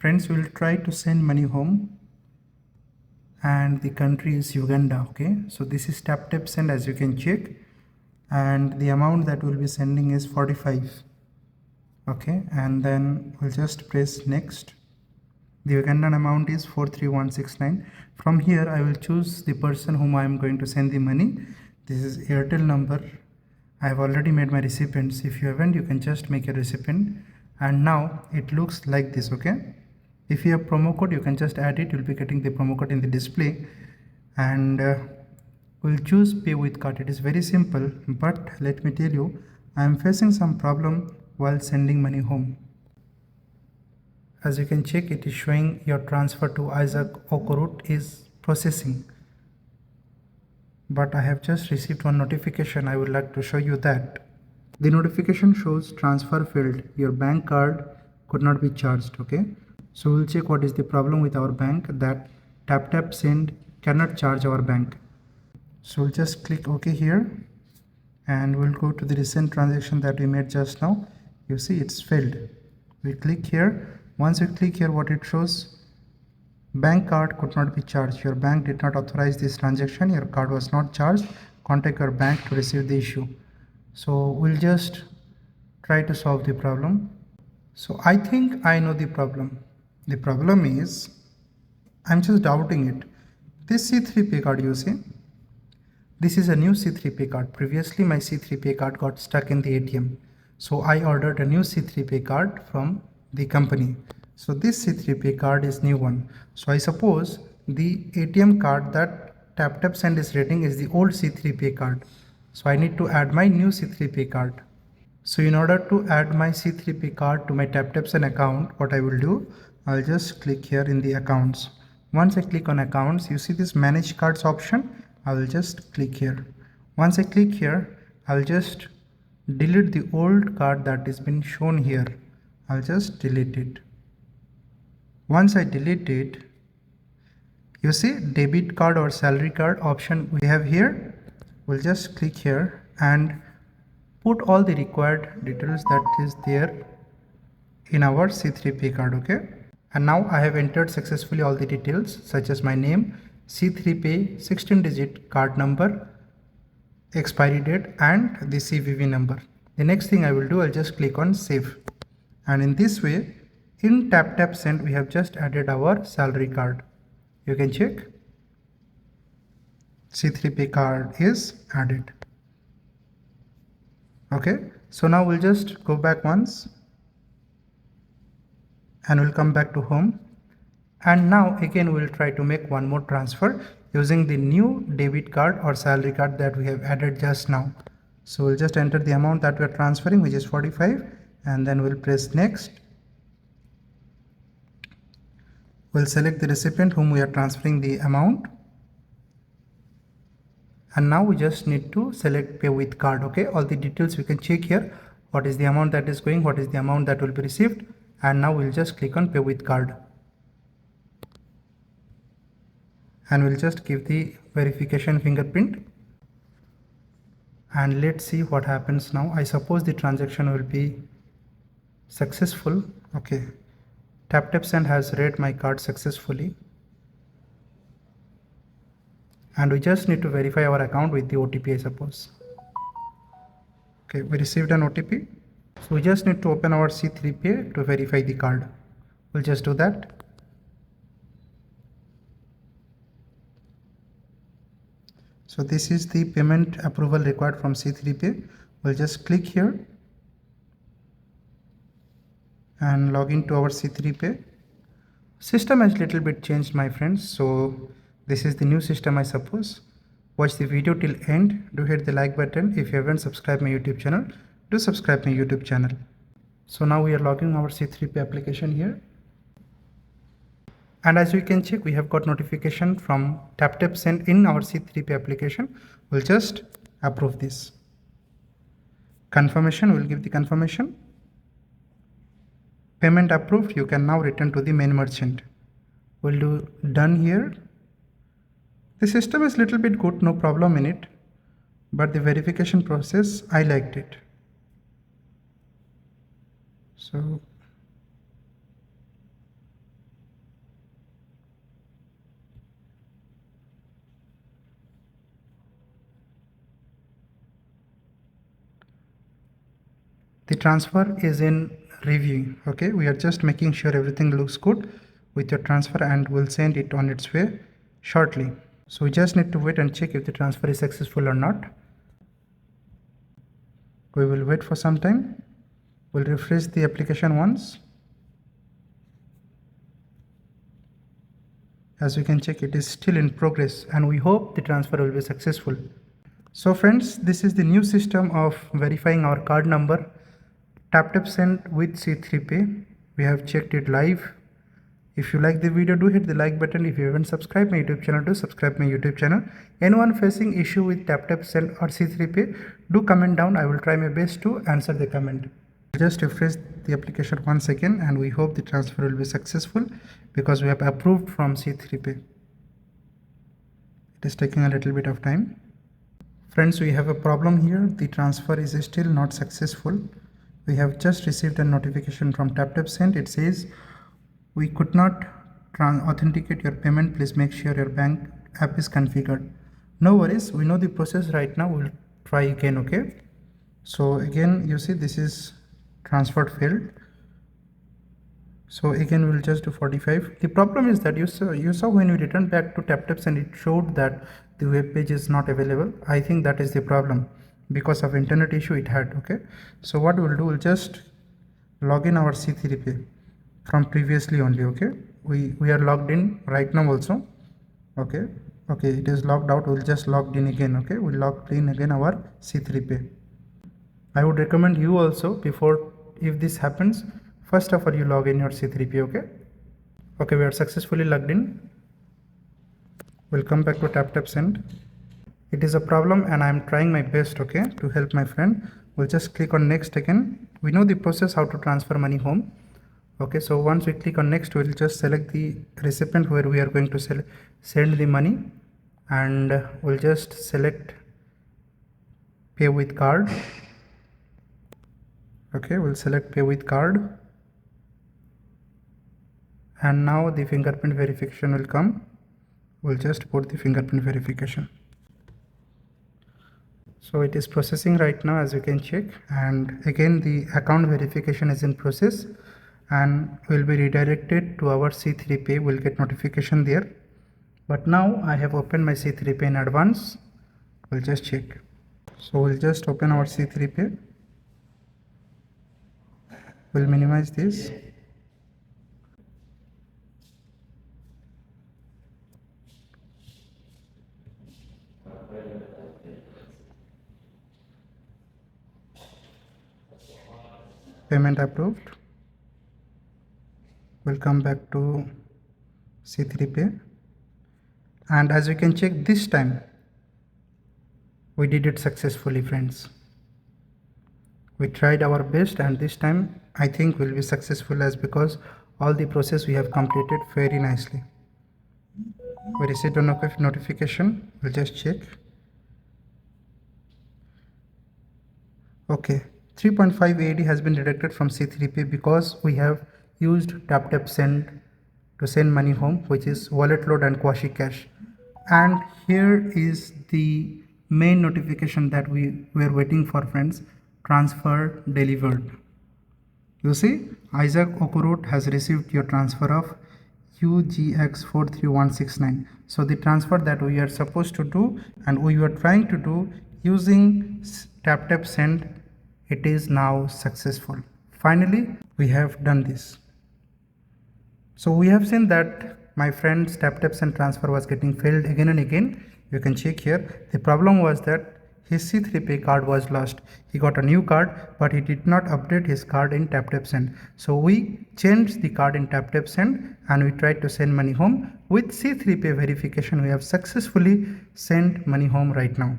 Friends, we'll try to send money home and the country is Uganda. Okay, so this is Taptap Send, as you can check, and the amount that we'll be sending is 45. Okay, and then we'll just press next. The Ugandan amount is 43169. From here I will choose the person whom I am going to send the money. This is Airtel number. I have already made my recipients. If you haven't, you can just make a recipient. And now it looks like this. Okay, if you have promo code, you can just add it. You'll be getting the promo code in the display, and we'll choose pay with card. It is very simple, but let me tell you, I am facing some problem while sending money home. As you can check, it is showing your transfer to Isaac Okorut is processing. But I have just received one notification. I would like to show you that. The notification shows transfer failed. Your bank card could not be charged. Okay, so we'll check what is the problem with our bank, that Taptap Send cannot charge our bank. So we'll just click OK here, and we'll go to the recent transaction that we made just now. You see it's failed. We click here. Once you click here, what it shows, bank card could not be charged. Your bank did not authorize this transaction. Your card was not charged. Contact your bank to receive the issue. So we'll just try to solve the problem. So I think I know the problem. The problem is, I'm just doubting it. This C3 pay card, you see, this is a new C3 pay card. Previously my C3 pay card got stuck in the ATM. So I ordered a new C3 pay card from the company. So this C3 pay card is new one. So I suppose the ATM card that Taptap Send is rating is the old C3 pay card. So I need to add my new C3 pay card. So in order to add my C3 pay card to my Taptap Send account, what I will do, I'll just click here in the accounts. Once I click on accounts, you see this manage cards option. I will just click here. Once I click here, I'll just delete the old card that has been shown here. I'll just delete it. Once I delete it, you see debit card or salary card option we have here. We'll just click here and put all the required details that is there in our C3 pay card. Okay, and now I have entered successfully all the details such as my name, C3 pay, 16-digit card number, expiry date, and the CVV number. The next thing I will do, I'll just click on save, and in this way in Taptap Send we have just added our salary card. You can check, C3 pay card is added. Okay, so now we'll just go back once and we'll come back to home, and now again we'll try to make one more transfer using the new debit card or salary card that we have added just now. So we'll just enter the amount that we are transferring, which is 45, and then we'll press next. We'll select the recipient whom we are transferring the amount, and now we just need to select pay with card. Okay, all the details we can check here, what is the amount that is going, what is the amount that will be received, and now we'll just click on pay with card, and we'll just give the verification fingerprint, and let's see what happens now. I suppose the transaction will be successful. Okay, Taptap Send has read my card successfully, and we just need to verify our account with the OTP, I suppose. Okay, we received an OTP. So we just need to open our C3 pay to verify the card. We'll just do that. So this is the payment approval required from C3 pay. We'll just click here and log into our C3 pay. System has little bit changed, my friends. So this is the new system, I suppose. Watch the video till end. Do hit the like button. If you haven't subscribed my YouTube channel, do subscribe my YouTube channel. So now we are logging our C3 pay application here. And as you can check, we have got notification from Taptap Send in our C3 pay application. We'll just approve this. Confirmation, we'll give the confirmation. Payment approved. You can now return to the main merchant. We'll do done here. The system is little bit good, no problem in it, but the verification process, I liked it. So The transfer is in review. Okay, we are just making sure everything looks good with your transfer, and we'll send it on its way shortly. So we just need to wait and check if the transfer is successful or not. We will wait for some time. We'll refresh the application once. As you can check, it is still in progress, and we hope the transfer will be successful. So friends, this is the new system of verifying our card number, Taptap Send with C3 Pay. We have checked it live. If you like the video, do hit the like button. If you haven't subscribed my YouTube channel, do subscribe my YouTube channel. Anyone facing issue with Taptap Send or C3 Pay, do comment down. I will try my best to answer the comment. Just refresh the application once again, and we hope the transfer will be successful because we have approved from C3 Pay. It is taking a little bit of time. Friends, we have a problem here. The transfer is still not successful. We have just received a notification from Taptap Send. It says, we could not authenticate your payment. Please make sure your bank app is configured. No worries, we know the process right now. We'll try again. Okay, so again, you see this is transferred failed. So again, we'll just do 45. The problem is that you saw when we return back to Taptap Send, it showed that the web page is not available. I think that is the problem because of internet issue it had. Okay, so what we'll do, we'll just log in our C3 Pay from previously only. Okay, we are logged in right now also. Okay, it is logged out. We'll just logged in again. Okay, we'll logged in again our C3 Pay. I would recommend you also, before, if this happens, first of all you log in your C3 Pay. Okay, we are successfully logged in. We'll come back to Taptap Send. It is a problem and I am trying my best, okay, to help my friend. We'll just click on next again. We know the process how to transfer money home. Okay, so once we click on next, we'll just select the recipient where we are going to send the money, and we'll just select pay with card. Okay, we'll select pay with card, and now the fingerprint verification will come. We'll just put the fingerprint verification. So it is processing right now, as you can check, and again the account verification is in process and will be redirected to our C3 Pay. We'll get notification there. But now I have opened my C3 Pay in advance. We'll just check. So we'll just open our C3 Pay. We'll minimize this. Payment approved. We'll come back to C3 Pay, and as you can check, this time we did it successfully, friends. We tried our best, and this time I think we'll be successful, as because all the process we have completed very nicely. We received a notification. We'll just check. Okay, 3.5 AED has been deducted from C3 Pay because we have used Taptap Send to send money home, which is wallet load and Quasi Cash. And here is the main notification that we were waiting for, friends. Transfer delivered. You see, Isaac Okurut has received your transfer of UGX43169. So the transfer that we are supposed to do and we were trying to do using Taptap Send, it is now successful. Finally, we have done this. So we have seen that my friend's Taptap Send transfer was getting failed again and again. You can check here. The problem was that his C3 Pay card was lost. He got a new card, but he did not update his card in Taptap Send. So we changed the card in Taptap Send and we tried to send money home. With C3 Pay verification, we have successfully sent money home right now.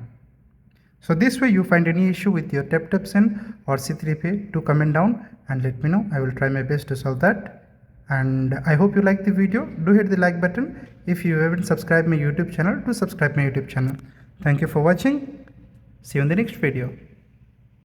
So this way, you find any issue with your Taptap Send or C3 Pay, do comment down and let me know. I will try my best to solve that. And I hope you like the video. Do hit the like button. If you haven't subscribed my YouTube channel, do subscribe my YouTube channel. Thank you for watching. See you in the next video.